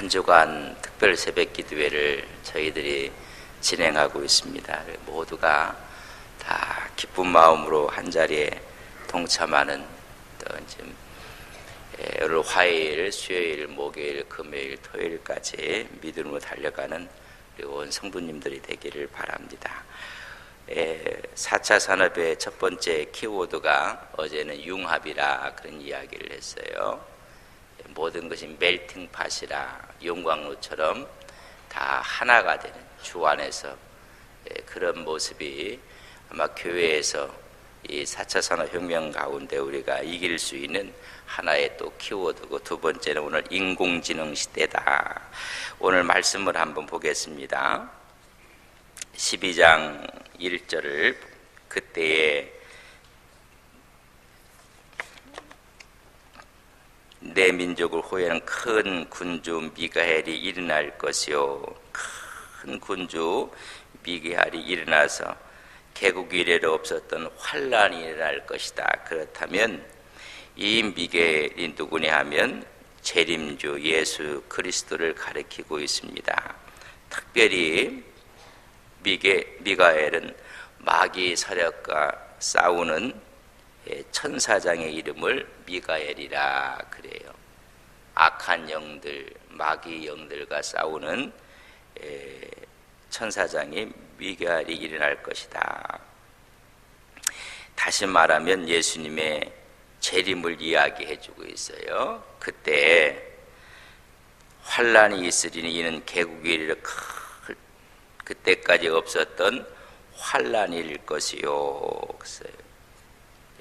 한 주간 특별 새벽 기도회를 저희들이 진행하고 있습니다. 모두가 다 기쁜 마음으로 한 자리에 동참하는 지금 오늘 화요일, 수요일, 목요일, 금요일, 토요일까지 믿음으로 달려가는 우리 온 성도님들이 되기를 바랍니다. 4차 산업의 첫 번째 키워드가 어제는 융합이라 그런 이야기를 했어요. 모든 것이 멜팅팟이라 용광로처럼 다 하나가 되는 주 안에서 그런 모습이 아마 교회에서 이 4차 산업혁명 가운데 우리가 이길 수 있는 하나의 또 키워드고, 두 번째는 오늘 인공지능 시대다. 오늘 말씀을 한번 보겠습니다. 12장 1절을 그때에 내 민족을 호위하는 큰 군주 미가엘이 일어날 것이요, 큰 군주 미가엘이 일어나서 개국 이래로 없었던 환란이 일어날 것이다. 그렇다면 이 미가엘이 누구냐 하면 재림주 예수 그리스도를 가리키고 있습니다. 특별히 미가엘은 마귀 세력과 싸우는 천사장의 이름을 미가엘이라 그래요. 악한 영들, 마귀 영들과 싸우는 천사장이 미가엘이 일어날 것이다. 다시 말하면 예수님의 재림을 이야기해 주고 있어요. 그때 환란이 있으리니 이는 개국이 이르러 그때까지 없었던 환란일 것이요.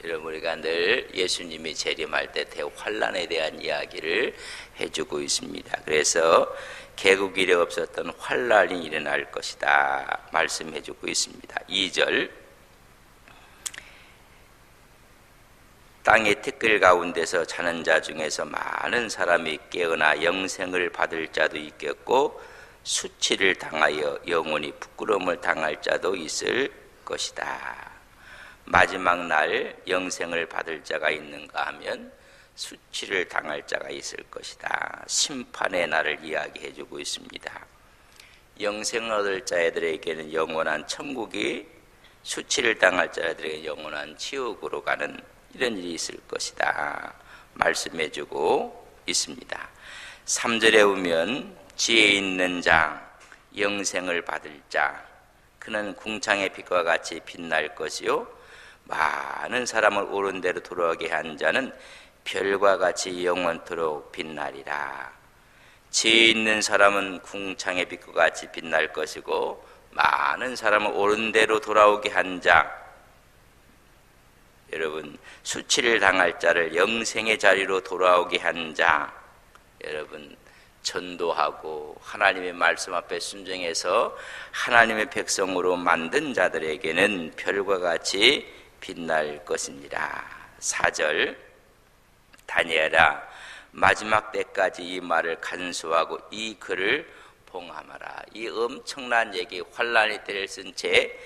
여러분, 우리가 늘 예수님이 재림할 때 대환란에 대한 이야기를 해주고 있습니다. 그래서 개국 이래 없었던 환란이 일어날 것이다 말씀해주고 있습니다. 2절, 땅의 티끌 가운데서 자는 자 중에서 많은 사람이 깨어나 영생을 받을 자도 있겠고 수치를 당하여 영원히 부끄러움을 당할 자도 있을 것이다. 마지막 날 영생을 받을 자가 있는가 하면 수치를 당할 자가 있을 것이다. 심판의 날을 이야기해 주고 있습니다. 영생을 얻을 자들에게는 영원한 천국이, 수치를 당할 자들에게는 영원한 지옥으로 가는 이런 일이 있을 것이다 말씀해 주고 있습니다. 3절에 보면 지혜 있는 자, 영생을 받을 자, 그는 궁창의 빛과 같이 빛날 것이요 많은 사람을 옳은 대로 돌아오게 한 자는 별과 같이 영원토록 빛나리라. 지혜 있는 사람은 궁창의 빛과 같이 빛날 것이고, 많은 사람을 옳은 대로 돌아오게 한 자, 여러분 수치를 당할 자를 영생의 자리로 돌아오게 한 자, 여러분 전도하고 하나님의 말씀 앞에 순종해서 하나님의 백성으로 만든 자들에게는 별과 같이 빛날 것입니다. 4절, 다니엘아 마지막 때까지 이 말을 간수하고 이 글을 봉함하라. 이 엄청난 얘기, 환란의 때를 쓴 채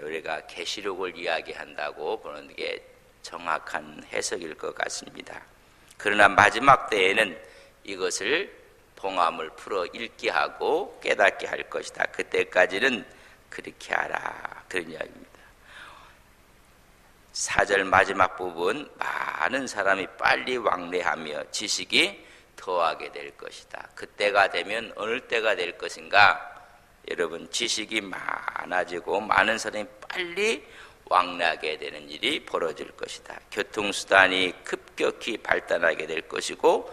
우리가 계시록을 이야기한다고 보는 게 정확한 해석일 것 같습니다. 그러나 마지막 때에는 이것을 봉함을 풀어 읽게 하고 깨닫게 할 것이다. 그때까지는 그렇게 하라, 그런 이야기입니다. 4절 마지막 부분, 많은 사람이 빨리 왕래하며 지식이 더하게 될 것이다. 그때가 되면 어느 때가 될 것인가? 여러분, 지식이 많아지고 많은 사람이 빨리 왕래하게 되는 일이 벌어질 것이다. 교통수단이 급격히 발달하게 될 것이고,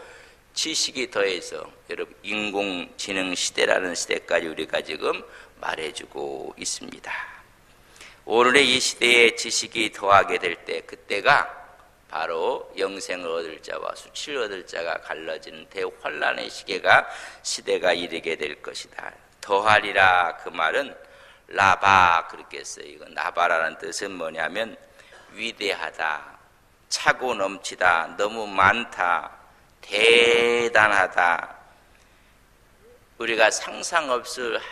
지식이 더해서 여러분 인공지능 시대라는 시대까지 우리가 지금 말해주고 있습니다. 오늘의 이 시대에 지식이 더하게 될 때, 그때가 바로 영생을 얻을 자와 수치를 얻을 자가 갈라지는 대환란의 시대가 이르게 될 것이다. 더하리라, 그 말은 라바 그렇게 써요. 이거 나바라는 뜻은 뭐냐면 위대하다, 차고 넘치다, 너무 많다, 대단하다. 우리가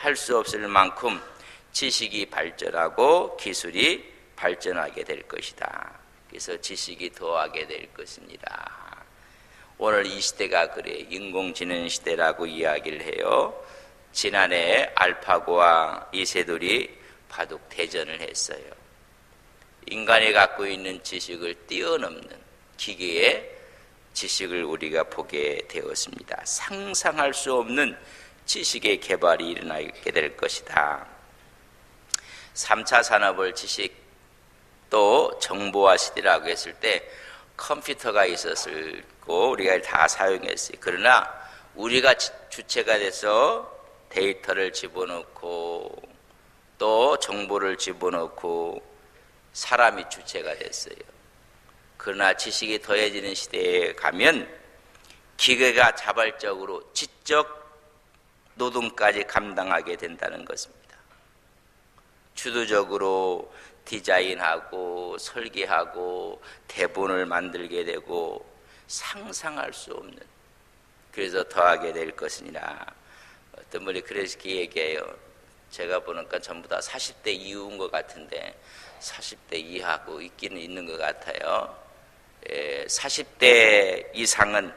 할 수 없을 만큼 지식이 발전하고 기술이 발전하게 될 것이다. 그래서 지식이 더하게 될 것입니다. 오늘 이 시대가 그래 인공지능 시대라고 이야기를 해요. 지난해 알파고와 이세돌이 바둑 대전을 했어요. 인간이 갖고 있는 지식을 뛰어넘는 기계의 지식을 우리가 보게 되었습니다. 상상할 수 없는 지식의 개발이 일어나게 될 것이다. 3차 산업을 지식 또 정보화 시대라고 했을 때 컴퓨터가 있었을 거 우리가 다 사용했어요. 그러나 우리가 주체가 돼서 데이터를 집어넣고 또 정보를 집어넣고 사람이 주체가 됐어요. 그러나 지식이 더해지는 시대에 가면 기계가 자발적으로 지적 노동까지 감당하게 된다는 것입니다. 주도적으로 디자인하고 설계하고 대본을 만들게 되고 상상할 수 없는, 그래서 더하게 될 것이니라. 어떤 분이 그렇게 얘기해요. 제가 보니까 전부 다 40대 이후인 것 같은데 40대 이하고 있기는 있는 것 같아요. 40대 이상은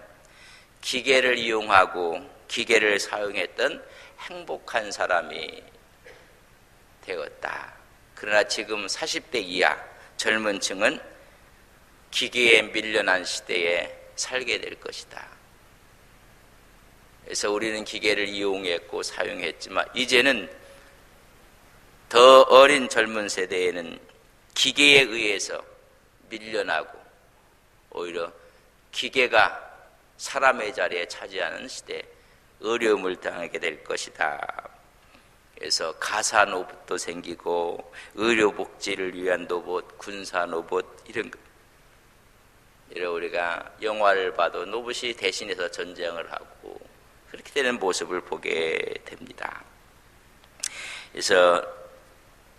기계를 이용하고 기계를 사용했던 행복한 사람이 되었다. 그러나 지금 40대 이하 젊은 층은 기계에 밀려난 시대에 살게 될 것이다. 그래서 우리는 기계를 이용했고 사용했지만 이제는 더 어린 젊은 세대에는 기계에 의해서 밀려나고 오히려 기계가 사람의 자리에 차지하는 시대에 어려움을 당하게 될 것이다. 그래서 가사 로봇도 생기고 의료복지를 위한 로봇, 군사 로봇 이런 거. 이런 우리가 영화를 봐도 로봇이 대신해서 전쟁을 하고 그렇게 되는 모습을 보게 됩니다. 그래서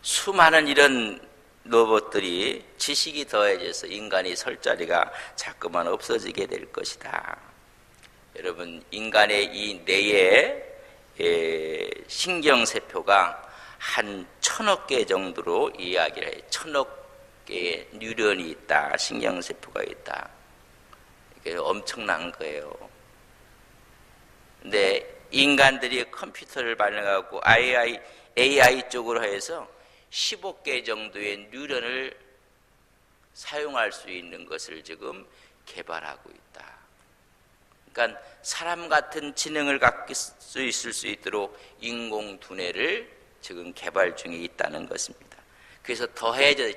수많은 이런 로봇들이 지식이 더해져서 인간이 설 자리가 자꾸만 없어지게 될 것이다. 여러분, 인간의 이 뇌에 신경세포가 한 1000억 개 정도로 이야기를 해요. 1000억 개의 뉴런이 있다. 신경세포가 있다. 이게 엄청난 거예요. 근데 인간들이 컴퓨터를 발명하고 AI 쪽으로 해서 15개 정도의 뉴런을 사용할 수 있는 것을 지금 개발하고 있다. 그러니까 사람 같은 지능을 갖을 수 있을 수 있도록 인공 두뇌를 지금 개발 중에 있다는 것입니다. 그래서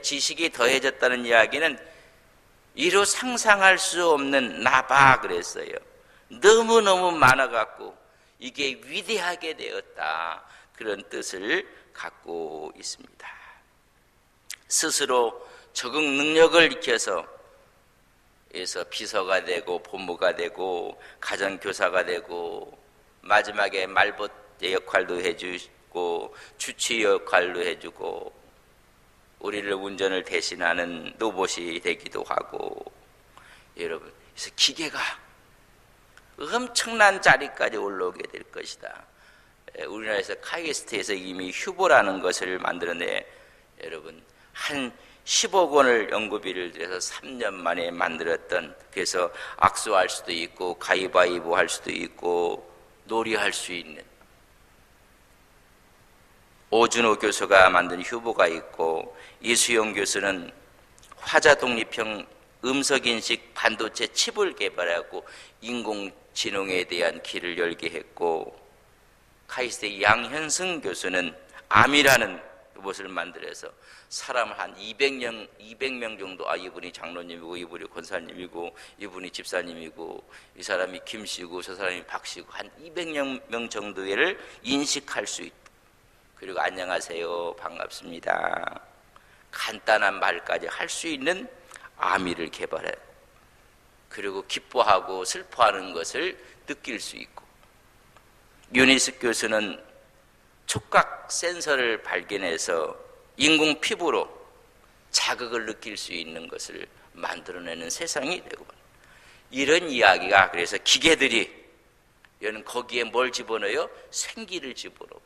지식이 더해졌다는 이야기는 이루 상상할 수 없는 나바 그랬어요. 너무너무 많아갖고 이게 위대하게 되었다. 그런 뜻을 갖고 있습니다. 스스로 적응 능력을 익혀서 비서가 되고 본부가 되고 가정교사가 되고 마지막에 말벗의 역할도 해주고 주치 역할도 해주고 우리를 운전을 대신하는 로봇이 되기도 하고, 여러분, 그래서 기계가 엄청난 자리까지 올라오게 될 것이다. 우리나라에서 카이스트에서 이미 휴보라는 것을 만들어내 여러분 한 10억 원을 연구비를 들여서 3년 만에 만들었던, 그래서 악수할 수도 있고 가위바위보 할 수도 있고 놀이할 수 있는 오준호 교수가 만든 휴보가 있고, 이수영 교수는 화자독립형 음성인식 반도체 칩을 개발하고 인공지능에 대한 길을 열게 했고, 카이스트의 양현승 교수는 암이라는 로봇을 만들어서 사람을 한 200명 정도, 이분이 장로님이고 이분이 권사님이고 이분이 집사님이고 이 사람이 김씨고 저 사람이 박씨고 한 200명 정도를 인식할 수 있고, 그리고 안녕하세요 반갑습니다 간단한 말까지 할 수 있는 아미를 개발해요. 그리고 기뻐하고 슬퍼하는 것을 느낄 수 있고, 유니스 교수는 촉각 센서를 발견해서 인공 피부로 자극을 느낄 수 있는 것을 만들어내는 세상이 되고, 이런 이야기가, 그래서 기계들이 거기에 뭘 집어넣어요? 생기를 집어넣고,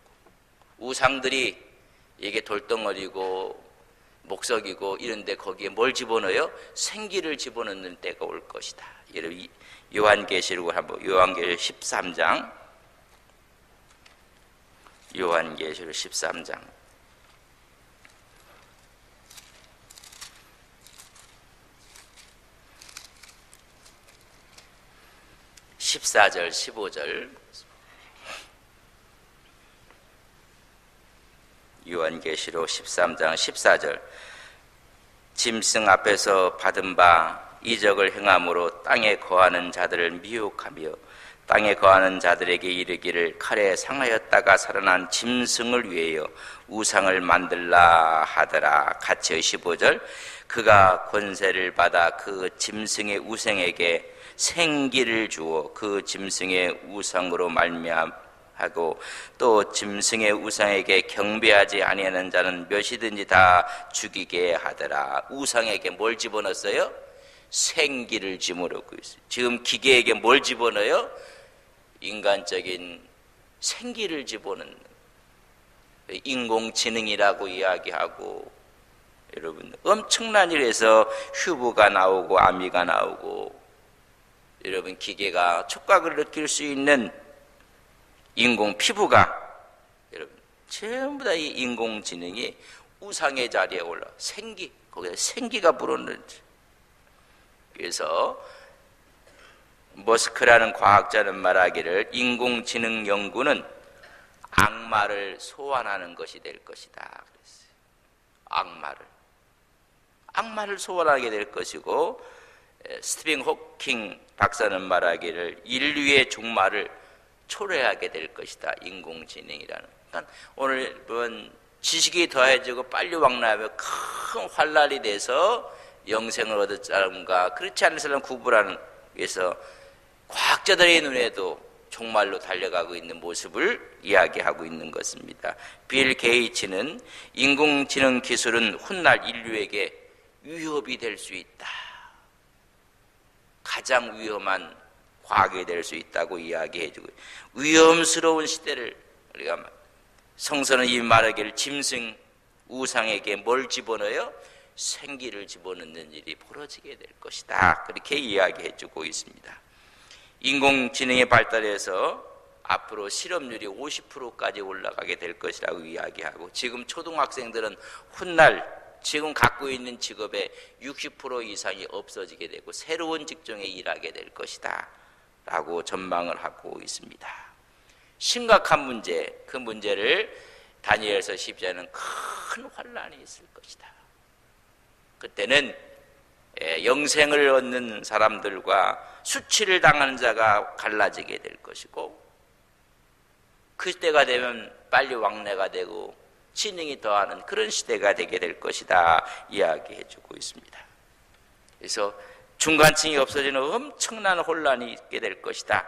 우상들이 이게 돌덩어리고 목석이고 이런데 거기에 뭘 집어넣어요? 생기를 집어넣는 때가 올 것이다. 여러분 요한계시록을 한번 요한계시록 13장 요한계시록 13장 14절 15절 요한계시록 13장 14절 짐승 앞에서 받은 바 이적을 행함으로 땅에 거하는 자들을 미혹하며 땅에 거하는 자들에게 이르기를 칼에 상하였다가 살아난 짐승을 위하여 우상을 만들라 하더라. 같이 15절 그가 권세를 받아 그 짐승의 우상에게 생기를 주어 그 짐승의 우상으로 말미암하고 또 짐승의 우상에게 경배하지 아니하는 자는 몇이든지 다 죽이게 하더라. 우상에게 뭘 집어넣었어요? 생기를 집어넣고 있어요. 지금 기계에게 뭘 집어넣어요? 인간적인 생기를 집어넣는 인공지능이라고 이야기하고 여러분 엄청난 일에서 휴부가 나오고 아미가 나오고 여러분 기계가 촉각을 느낄 수 있는 인공 피부가 여러분 전부 다 이 인공지능이 우상의 자리에 올라 생기 거기에 생기가 불었는지 그래서 머스크라는 과학자는 말하기를 인공지능 연구는 악마를 소환하는 것이 될 것이다 그랬어요. 악마를 소환하게 될 것이고 스티븐 호킹 박사는 말하기를 인류의 종말을 초래하게 될 것이다. 인공지능이라는. 그러니까 오늘 지식이 더해지고 빨리 왕래하며 큰 환란이 돼서 영생을 얻을 사람과 그렇지 않은 사람 구분하는 위해서 과학자들의 눈에도 종말로 달려가고 있는 모습을 이야기하고 있는 것입니다. 빌 게이츠는 인공지능 기술은 훗날 인류에게 위협이 될 수 있다. 가장 위험한 과학이 될 수 있다고 이야기해주고 위험스러운 시대를 우리가 성서는 이 말하기를 짐승 우상에게 뭘 집어넣어요? 생기를 집어넣는 일이 벌어지게 될 것이다. 그렇게 이야기해주고 있습니다. 인공지능의 발달해서 앞으로 실업률이 50%까지 올라가게 될 것이라고 이야기하고 지금 초등학생들은 훗날 지금 갖고 있는 직업의 60% 이상이 없어지게 되고 새로운 직종에 일하게 될 것이다 라고 전망을 하고 있습니다. 심각한 문제, 그 문제를 다니엘서 10장에는 큰 환란이 있을 것이다. 그때는 영생을 얻는 사람들과 수치를 당하는 자가 갈라지게 될 것이고 그때가 되면 빨리 왕래가 되고 지능이 더하는 그런 시대가 되게 될 것이다 이야기해주고 있습니다. 그래서 중간층이 없어지는 엄청난 혼란이 있게 될 것이다.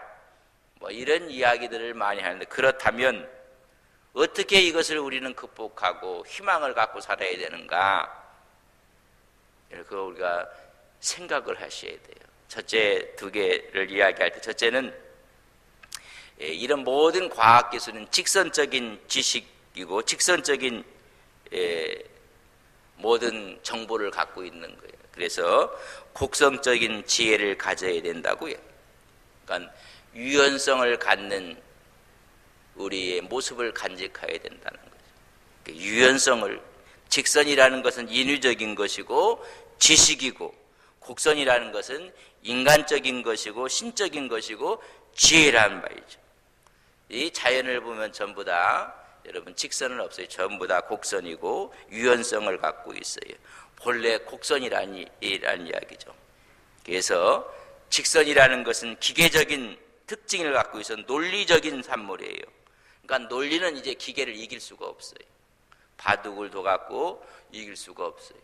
이런 이야기들을 많이 하는데 그렇다면 어떻게 이것을 우리는 극복하고 희망을 갖고 살아야 되는가? 그거 우리가 생각을 하셔야 돼요. 첫째 두 개를 이야기할 때 첫째는 이런 모든 과학기술은 직선적인 지식이고 직선적인 모든 정보를 갖고 있는 거예요. 그래서 곡선적인 지혜를 가져야 된다고요. 그러니까 유연성을 갖는 우리의 모습을 간직해야 된다는 거죠. 유연성을 직선이라는 것은 인위적인 것이고 지식이고 곡선이라는 것은 인간적인 것이고 신적인 것이고 지혜라는 말이죠. 이 자연을 보면 전부 다 여러분 직선은 없어요. 전부 다 곡선이고 유연성을 갖고 있어요. 본래 곡선이라는 이야기죠. 그래서 직선이라는 것은 기계적인 특징을 갖고 있어 논리적인 산물이에요. 그러니까 논리는 이제 기계를 이길 수가 없어요. 바둑을 둬갖고 이길 수가 없어요.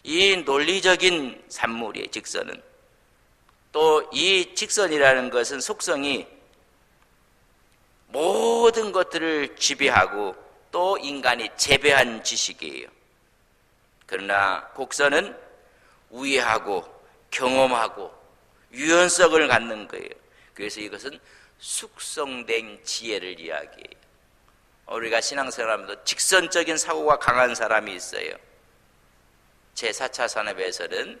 이 논리적인 산물이에요. 직선은. 또 이 직선이라는 것은 속성이 모든 것들을 지배하고 또 인간이 재배한 지식이에요. 그러나 곡선은 우회하고 경험하고 유연성을 갖는 거예요. 그래서 이것은 숙성된 지혜를 이야기해요. 우리가 신앙생활하면서 직선적인 사고가 강한 사람이 있어요. 제4차 산업에서는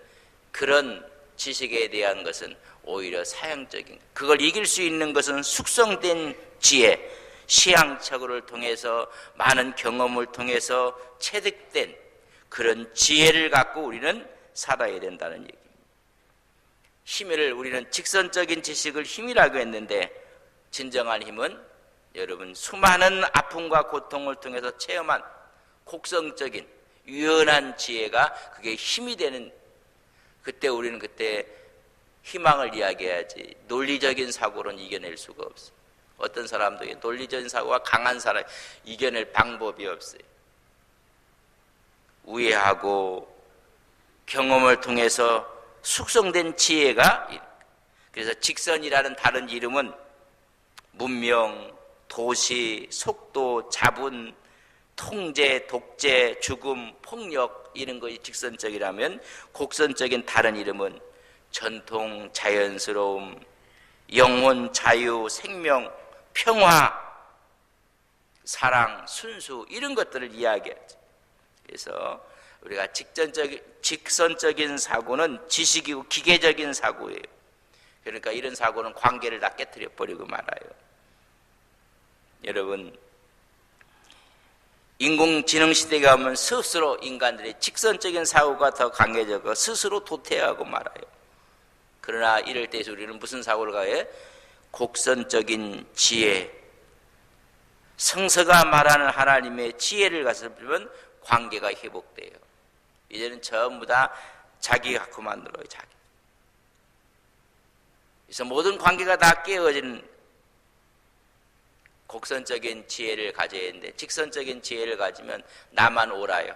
그런 지식에 대한 것은 오히려 사형적인, 그걸 이길 수 있는 것은 숙성된 지혜, 시행착오를 통해서 많은 경험을 통해서 체득된 그런 지혜를 갖고 우리는 살아야 된다는 얘기입니다. 힘을, 우리는 직선적인 지식을 힘이라고 했는데 진정한 힘은 여러분 수많은 아픔과 고통을 통해서 체험한 곡성적인 유연한 지혜가 그게 힘이 되는, 그때 우리는 그때 희망을 이야기해야지 논리적인 사고로는 이겨낼 수가 없어요. 어떤 사람도 논리적인 사고가 강한 사람 이겨낼 방법이 없어요. 우애하고 경험을 통해서 숙성된 지혜가, 그래서 직선이라는 다른 이름은 문명, 도시, 속도, 자분, 통제, 독재, 죽음, 폭력 이런 것이 직선적이라면 곡선적인 다른 이름은 전통, 자연스러움, 영혼, 자유, 생명, 평화, 사랑, 순수 이런 것들을 이야기하죠. 그래서 우리가 직선적인 사고는 지식이고 기계적인 사고예요. 그러니까 이런 사고는 관계를 다 깨뜨려 버리고 말아요. 여러분, 인공지능 시대가 오면 스스로 인간들의 직선적인 사고가 더 강해져서 스스로 도태하고 말아요. 그러나 이럴 때 우리는 무슨 사고를 가해? 곡선적인 지혜, 성서가 말하는 하나님의 지혜를 가지면 관계가 회복돼요. 이제는 전부 다 자기가 갖고 만들어요, 자기. 그래서 모든 관계가 다 깨어지는 곡선적인 지혜를 가져야 하는데 직선적인 지혜를 가지면 나만 옳아요.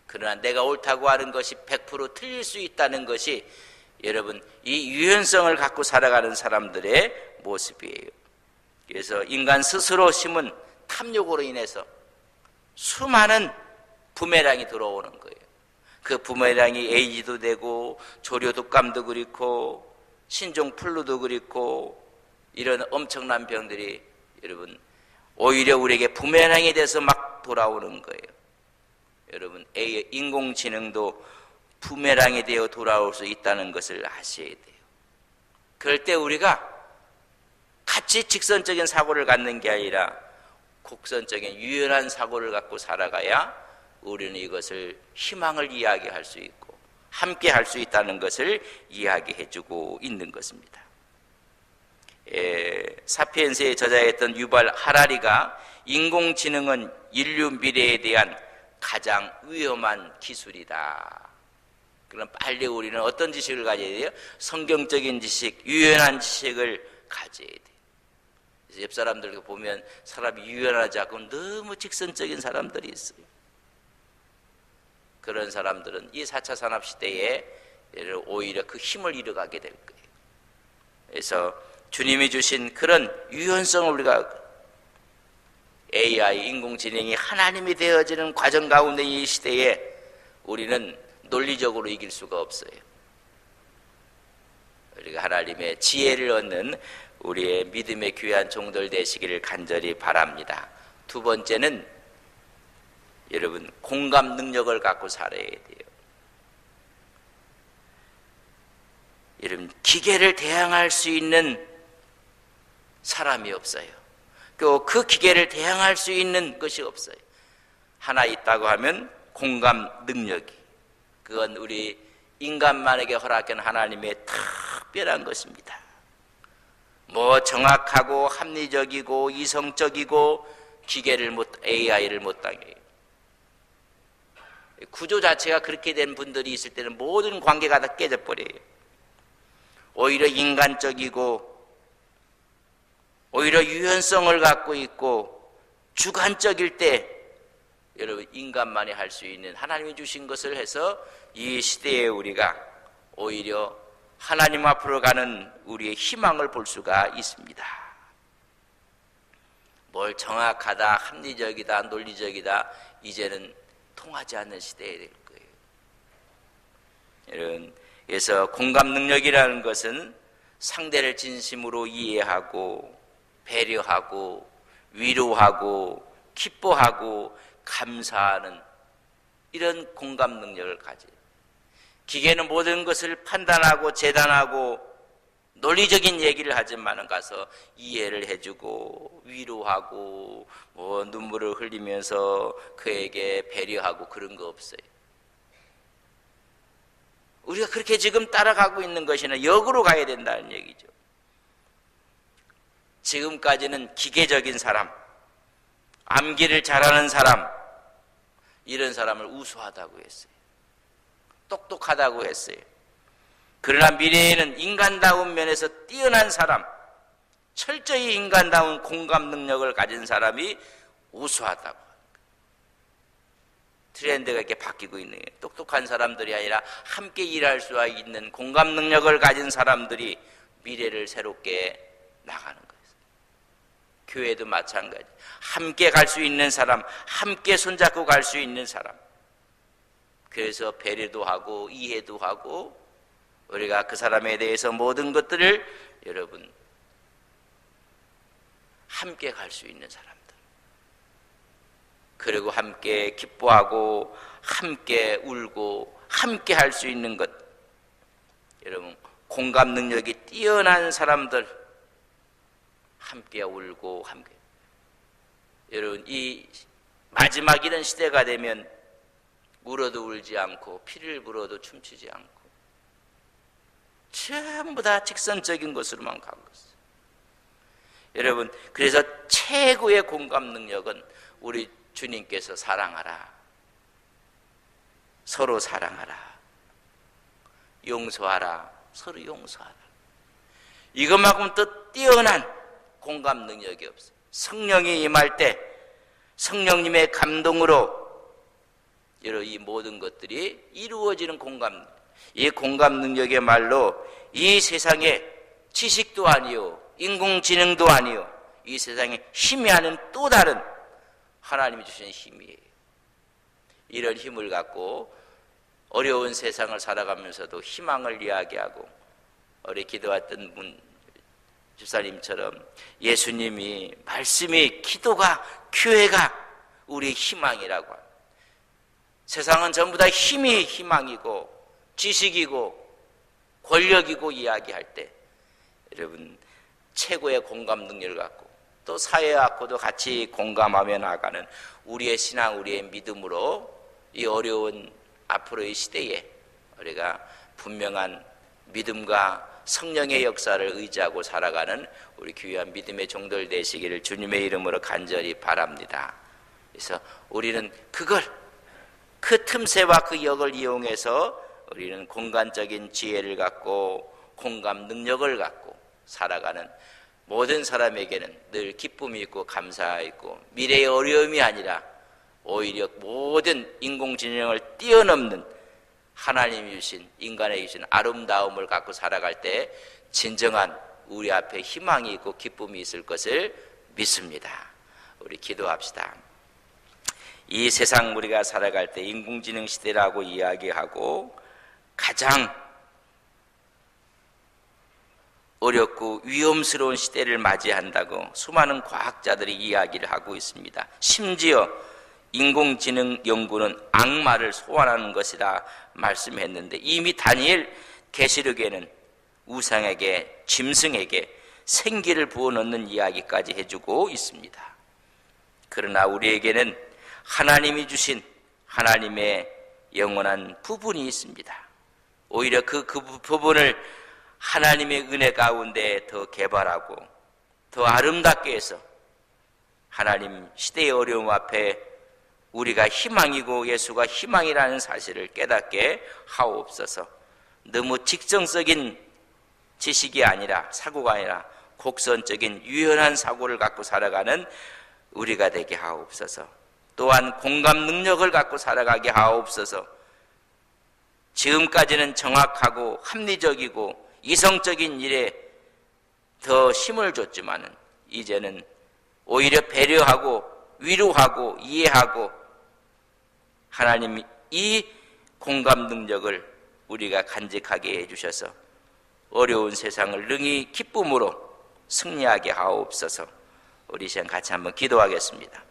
그러나 내가 옳다고 하는 것이 100% 틀릴 수 있다는 것이 여러분 이 유연성을 갖고 살아가는 사람들의 모습이에요. 그래서 인간 스스로 심은 탐욕으로 인해서 수많은 부메랑이 들어오는 거예요. 그 부메랑이 에이즈도 되고 조류독감도 그렇고 신종플루도 그렇고 이런 엄청난 병들이 여러분 오히려 우리에게 부메랑이 돼서 막 돌아오는 거예요. 여러분 인공지능도 부메랑이 되어 돌아올 수 있다는 것을 아셔야 돼요. 그럴 때 우리가 같이 직선적인 사고를 갖는 게 아니라 곡선적인 유연한 사고를 갖고 살아가야 우리는 이것을 희망을 이야기할 수 있고 함께 할 수 있다는 것을 이야기해주고 있는 것입니다. 사피엔스의 저자였던 유발 하라리가 인공지능은 인류 미래에 대한 가장 위험한 기술이다. 그럼 빨리 우리는 어떤 지식을 가져야 돼요? 성경적인 지식, 유연한 지식을 가져야 돼요. 그래서 옆 사람들 보면 사람이 유연하지 않고 너무 직선적인 사람들이 있어요. 그런 사람들은 이 4차 산업시대에 오히려 그 힘을 잃어가게 될 거예요. 그래서 주님이 주신 그런 유연성을 우리가 AI, 인공지능이 하나님이 되어지는 과정 가운데 이 시대에 우리는 논리적으로 이길 수가 없어요. 우리가 하나님의 지혜를 얻는 우리의 믿음의 귀한 종들 되시기를 간절히 바랍니다. 두 번째는 여러분 공감 능력을 갖고 살아야 돼요. 여러분 기계를 대항할 수 있는 사람이 없어요. 그 기계를 대항할 수 있는 것이 없어요. 하나 있다고 하면 공감 능력이, 그건 우리 인간만에게 허락한 하나님의 특별한 것입니다. 뭐 정확하고 합리적이고 이성적이고 기계를 AI를 못 당해요. 구조 자체가 그렇게 된 분들이 있을 때는 모든 관계가 다 깨져버려요. 오히려 인간적이고 오히려 유연성을 갖고 있고 주관적일 때 여러분 인간만이 할 수 있는 하나님이 주신 것을 해서 이 시대에 우리가 오히려 하나님 앞으로 가는 우리의 희망을 볼 수가 있습니다. 뭘 정확하다, 합리적이다, 논리적이다 이제는 통하지 않는 시대에 될 거예요. 여러분, 그래서 공감 능력이라는 것은 상대를 진심으로 이해하고 배려하고 위로하고 기뻐하고 감사하는 이런 공감 능력을 가져요. 기계는 모든 것을 판단하고 재단하고 논리적인 얘기를 하지만은 가서 이해를 해주고 위로하고 뭐 눈물을 흘리면서 그에게 배려하고 그런 거 없어요. 우리가 그렇게 지금 따라가고 있는 것이나 역으로 가야 된다는 얘기죠. 지금까지는 기계적인 사람, 암기를 잘하는 사람, 이런 사람을 우수하다고 했어요. 똑똑하다고 했어요. 그러나 미래에는 인간다운 면에서 뛰어난 사람, 철저히 인간다운 공감 능력을 가진 사람이 우수하다고. 트렌드가 이렇게 바뀌고 있는 거예요. 똑똑한 사람들이 아니라 함께 일할 수 있는 공감 능력을 가진 사람들이 미래를 새롭게 나가는 거예요. 교회도 마찬가지. 함께 갈 수 있는 사람, 함께 손잡고 갈 수 있는 사람. 그래서 배려도 하고 이해도 하고 우리가 그 사람에 대해서 모든 것들을 여러분 함께 갈 수 있는 사람들. 그리고 함께 기뻐하고 함께 울고 함께 할 수 있는 것. 여러분 공감 능력이 뛰어난 사람들 함께 울고 함께. 여러분 이 마지막 이런 시대가 되면 울어도 울지 않고 피를 불어도 춤추지 않고 전부 다 직선적인 것으로만 가고 있어요. 여러분 그래서 최고의 공감 능력은 우리 주님께서 사랑하라, 서로 사랑하라, 용서하라, 서로 용서하라. 이것만큼 더 뛰어난 공감 능력이 없어요. 성령이 임할 때 성령님의 감동으로 여러 이 모든 것들이 이루어지는 공감, 이 공감 능력의 말로 이 세상에 지식도 아니요 인공지능도 아니요 이 세상에 힘이 하는 또 다른 하나님이 주신 힘이에요. 이런 힘을 갖고 어려운 세상을 살아가면서도 희망을 이야기하고 어제 기도했던 분 집사님처럼 예수님이 말씀이 기도가 교회가 우리의 희망이라고 합니다. 세상은 전부 다 힘이 희망이고 지식이고 권력이고 이야기할 때 여러분 최고의 공감 능력을 갖고 또 사회하고도 같이 공감하며 나가는 우리의 신앙, 우리의 믿음으로 이 어려운 앞으로의 시대에 우리가 분명한 믿음과 성령의 역사를 의지하고 살아가는 우리 귀한 믿음의 종들 되시기를 주님의 이름으로 간절히 바랍니다. 그래서 우리는 그걸 그 틈새와 그 역을 이용해서 우리는 공간적인 지혜를 갖고 공감 능력을 갖고 살아가는 모든 사람에게는 늘 기쁨이 있고 감사가 있고 미래의 어려움이 아니라 오히려 모든 인공지능을 뛰어넘는 하나님이 주신 인간에게 주신 아름다움을 갖고 살아갈 때 진정한 우리 앞에 희망이 있고 기쁨이 있을 것을 믿습니다. 우리 기도합시다. 이 세상 우리가 살아갈 때 인공지능 시대라고 이야기하고 가장 어렵고 위험스러운 시대를 맞이한다고 수많은 과학자들이 이야기를 하고 있습니다. 심지어 인공지능 연구는 악마를 소환하는 것이라 말씀했는데 이미 다니엘 계시록에는 우상에게 짐승에게 생기를 부어넣는 이야기까지 해주고 있습니다. 그러나 우리에게는 하나님이 주신 하나님의 영원한 부분이 있습니다. 오히려 그 부분을 하나님의 은혜 가운데 더 개발하고 더 아름답게 해서 하나님 시대의 어려움 앞에 우리가 희망이고 예수가 희망이라는 사실을 깨닫게 하옵소서. 너무 직정적인 지식이 아니라 사고가 아니라 곡선적인 유연한 사고를 갖고 살아가는 우리가 되게 하옵소서. 또한 공감 능력을 갖고 살아가게 하옵소서. 지금까지는 정확하고 합리적이고 이성적인 일에 더 힘을 줬지만은 이제는 오히려 배려하고 위로하고 이해하고 하나님 이 공감 능력을 우리가 간직하게 해주셔서 어려운 세상을 능히 기쁨으로 승리하게 하옵소서. 우리 시간 같이 한번 기도하겠습니다.